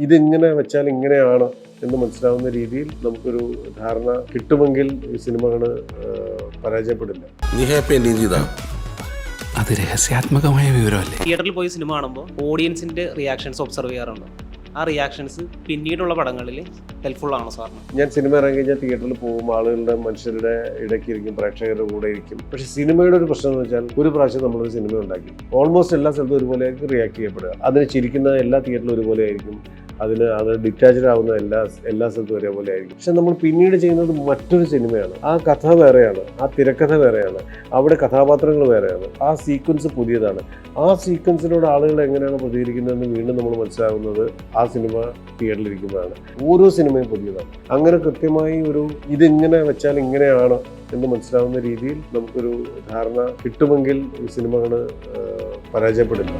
ഇതെങ്ങനെ വെച്ചാൽ ഇങ്ങനെയാണ് എന്ന് മനസ്സിലാവുന്ന രീതിയിൽ നമുക്കൊരു ധാരണ കിട്ടുമെങ്കിൽ ഈ സിനിമകൾ പരാജയപ്പെടില്ല. അത് രഹസ്യാത്മകമായ വിവരമല്ലേ? തിയേറ്ററിൽ പോയി സിനിമ കാണുമ്പോൾ ഓഡിയൻസിന്റെ റിയാക്ഷൻസ് ഒബ്സർവ് ചെയ്യാറുണ്ട്. ആ റിയാക്ഷൻസ് പിന്നീടുള്ള പടങ്ങളിൽ ഹെൽപ്ഫുൾ ആണ് സാറിന്. ഞാൻ സിനിമ ഇറങ്ങി കഴിഞ്ഞാൽ തിയേറ്ററിൽ പോകുമ്പോൾ ആളുകളുടെ മനുഷ്യരുടെ ഇടയ്ക്കിരിക്കും, പ്രേക്ഷകരുടെ കൂടെ ഇരിക്കും. പക്ഷെ സിനിമയുടെ ഒരു പ്രശ്നം എന്ന് വെച്ചാൽ ഒരു പ്രാവശ്യം നമ്മളൊരു സിനിമ ഉണ്ടാക്കി ഓൾമോസ്റ്റ് എല്ലാ സ്ഥലത്തും ഒരുപോലെ റിയാക്ട് ചെയ്യപ്പെടുക. അതിന് ചിരിക്കുന്ന എല്ലാ തിയേറ്ററിലും ഒരുപോലെ ആയിരിക്കും, അത് ഡിറ്റാച്ച്ഡ് ആവുന്ന എല്ലാ സ്ഥലത്തും ഒരേപോലെ ആയിരിക്കും. പക്ഷെ നമ്മൾ പിന്നീട് ചെയ്യുന്നത് മറ്റൊരു സിനിമയാണ്. ആ കഥ വേറെയാണ്, ആ തിരക്കഥ വേറെയാണ്, അവിടെ കഥാപാത്രങ്ങൾ വേറെയാണ്, ആ സീക്വൻസ് പുതിയതാണ്. ആ സീക്വൻസിനോട് ആളുകൾ എങ്ങനെയാണ് പ്രതികരിക്കുന്നതെന്ന് വീണ്ടും നമ്മൾ മനസ്സിലാകുന്നത് ആ സിനിമ തിയേറ്ററിലിരിക്കുന്നതാണ്. ഓരോ സിനിമയും പുതിയതാണ്. അങ്ങനെ കൃത്യമായി ഇതെങ്ങനെ വെച്ചാൽ ഇങ്ങനെയാണ് എന്ന് മനസ്സിലാവുന്ന രീതിയിൽ നമുക്കൊരു ധാരണ കിട്ടുമെങ്കിൽ ഈ സിനിമകൾ പരാജയപ്പെടില്ല.